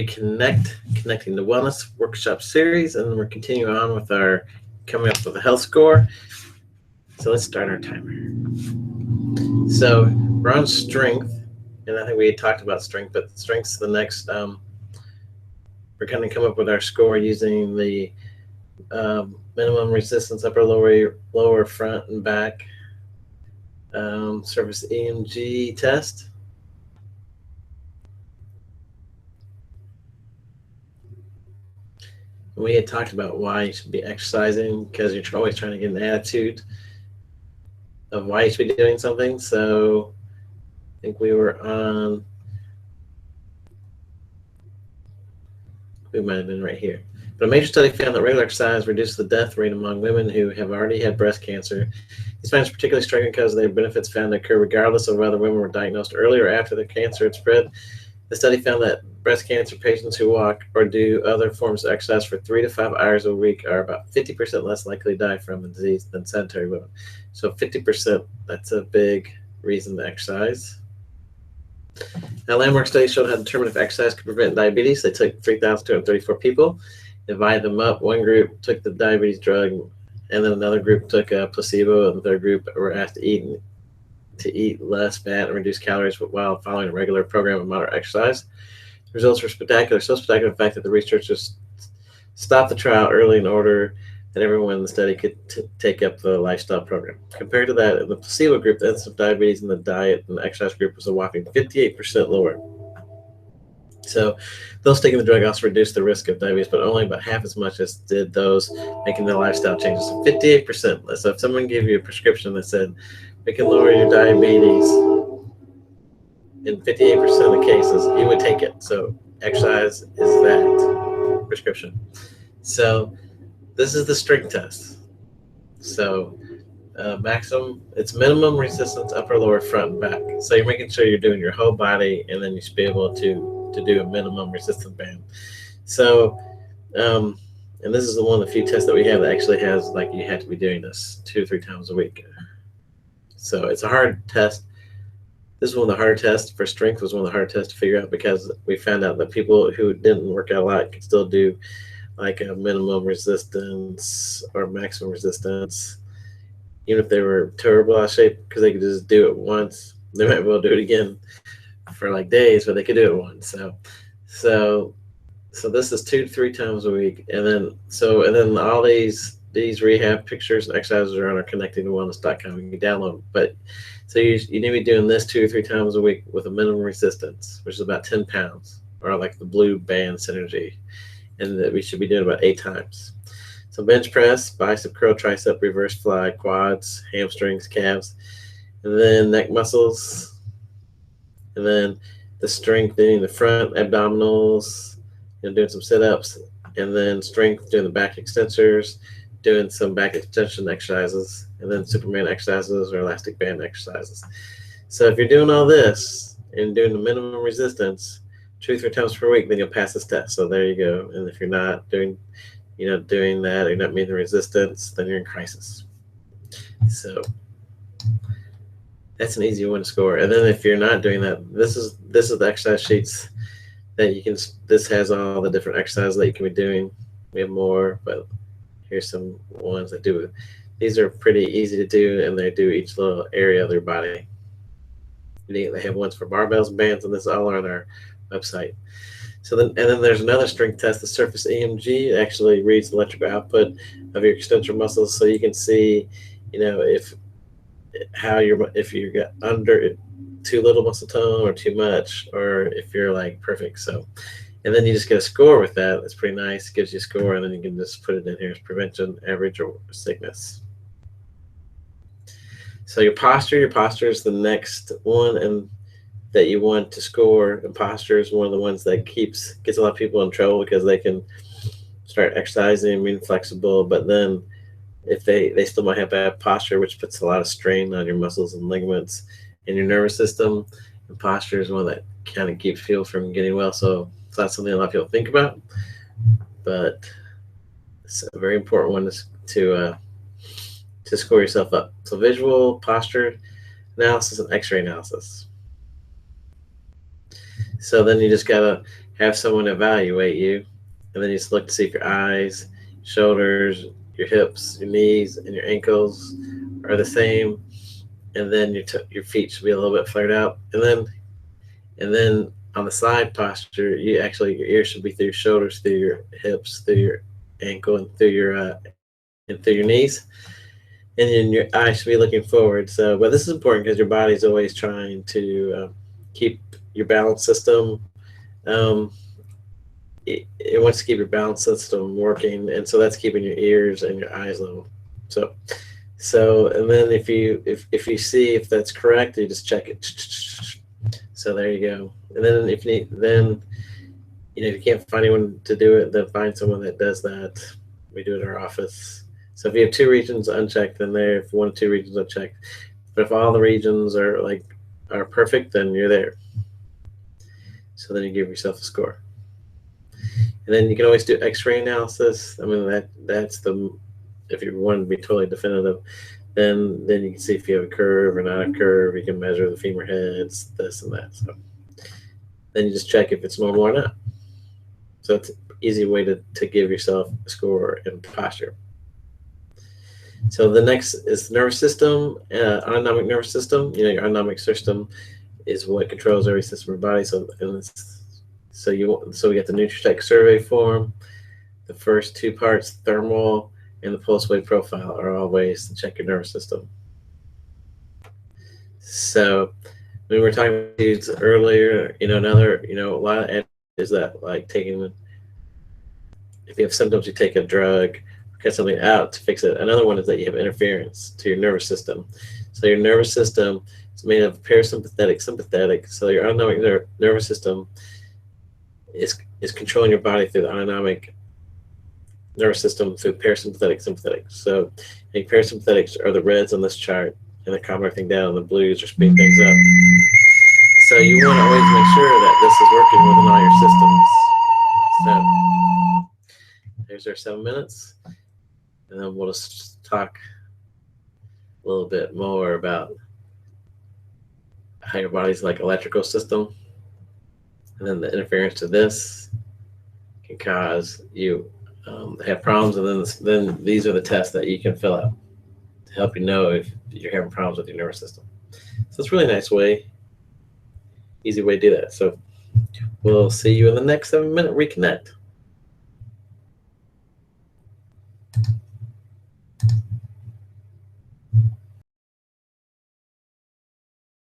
connecting the wellness workshop series, and we're continuing on with our coming up with a health score. So let's start our timer. So we're on strength, and I think we had talked about strength, but strength's the next. We're going to come up with our score using the minimum resistance, upper, lower, front, and back surface EMG test. We had talked about why you should be exercising, because you're always trying to get an attitude of why you should be doing something. So I think we were on, we might have been right here. But a major study found that regular exercise reduced the death rate among women who have already had breast cancer. These findings are particularly striking because their benefits found to occur regardless of whether women were diagnosed early or after the cancer had spread. The study found that breast cancer patients who walk or do other forms of exercise for 3 to 5 hours a week are about 50% less likely to die from the disease than sedentary women. So 50%, that's a big reason to exercise. Now, landmark studies showed how to determine if exercise could prevent diabetes. They took 3,234 people, divided them up. One group took the diabetes drug, and then another group took a placebo, and the third group were asked to eat less fat and reduce calories while following a regular program of moderate exercise. The results were spectacular, so spectacular in fact that the researchers stopped the trial early in order that everyone in the study could take up the lifestyle program. Compared to that, in the placebo group, the incidence of diabetes in the diet and the exercise group was a whopping 58% lower. So those taking the drug also reduced the risk of diabetes, but only about half as much as did those making the lifestyle changes. So 58%. So if someone gave you a prescription that said, we can lower your diabetes, in 58% of the cases, you would take it. So exercise is that prescription. So this is the strength test. So maximum, it's minimum resistance, upper, lower, front, and back. So you're making sure you're doing your whole body, and then you should be able to do a minimum resistance band. So, and this is one of the few tests that we have that actually has, like, you have to be doing this 2 or 3 times a week. So it's a hard test. This is one of the harder tests for strength, was one of the hard tests to figure out, because we found out that people who didn't work out a lot could still do like a minimum resistance or maximum resistance, even if they were terrible out of shape, because they could just do it once. They might be able to do it again for like days, but they could do it once. So this is 2 to 3 times a week, and then all these rehab pictures and exercises are on our connectingtowellness.com. You can download them. But so you need to be doing this 2 or 3 times a week with a minimum resistance, which is about 10 pounds, or like the blue band synergy, and that we should be doing about 8 times. So bench press, bicep curl, tricep, reverse fly, quads, hamstrings, calves, and then neck muscles, and then the strengthening the front abdominals, doing some sit-ups, and then strength doing the back extensors, doing some back extension exercises, and then Superman exercises or elastic band exercises. So if you're doing all this and doing the minimum resistance 2 or 3 times per week, then you'll pass this test. So there you go. And if you're not doing that, or you're not meeting the resistance, then you're in crisis. So that's an easy one to score. And then if you're not doing that, this is the exercise sheets that you can. This has all the different exercises that you can be doing. We have more, but here's some ones that do it. These are pretty easy to do, and they do each little area of their body. They have ones for barbells and bands, and this is all on our website. So then there's another strength test, the surface EMG. It actually reads the electrical output of your extensor muscles, so you can see, if you got under too little muscle tone or too much, or if you're like perfect. So, and then you just get a score with that. It's pretty nice. It gives you a score, and then you can just put it in here as prevention, average, or sickness. So your posture is the next one, and that you want to score. And posture is one of the ones that gets a lot of people in trouble, because they can start exercising and being flexible, but then if they still might have bad posture, which puts a lot of strain on your muscles and ligaments in your nervous system. And posture is one that kind of keeps people from getting well. So it's not something a lot of people think about, but it's a very important one to score yourself up. So visual, posture analysis, and x-ray analysis. So then you just gotta have someone evaluate you, and then you just look to see if your eyes, shoulders, your hips, your knees, and your ankles are the same, and then your feet should be a little bit flared out, and then on the side posture, your ears should be through your shoulders, through your hips, through your ankle, and through your knees, and then your eyes should be looking forward. So, but this is important because your body's always trying to keep your balance system. Um, it wants to keep your balance system working, and so that's keeping your ears and your eyes level. So, and then if you see if that's correct, you just check it. So there you go. And then if you need, then if you can't find anyone to do it, then find someone that does that. We do it in our office. So if you have 2 regions unchecked, then there. If 1 or 2 regions unchecked, but if all the regions are perfect, then you're there. So then you give yourself a score. And then you can always do X-ray analysis. I mean that's the if you want to be totally definitive, then you can see if you have a curve or not a curve. You can measure the femur heads, this and that. So then you just check if it's normal or not. So it's an easy way to give yourself a score in posture. So the next is the nervous system, autonomic nervous system. Your autonomic system is what controls every system of your body. So we got the Nutritech survey form. The first 2 parts, thermal and the pulse wave profile, are all ways to check your nervous system. So we were talking about these earlier. A lot of is that like taking, if you have symptoms, you take a drug, cut something out to fix it. Another one is that you have interference to your nervous system. So your nervous system is made of parasympathetic, sympathetic. So your autonomic nervous system is controlling your body through the autonomic nervous system through parasympathetic, sympathetic. So the parasympathetics are the reds on this chart, and they're calming everything down, and the blues are speeding things up. So you want to always make sure that this is working within all your systems. So there's our 7 minutes, and then we'll just talk a little bit more about how your body's like electrical system, and then the interference to this can cause you have problems, and then these are the tests that you can fill out to help you know if you're having problems with your nervous system. So it's a really nice way, easy way to do that. So we'll see you in the next 7-minute reconnect.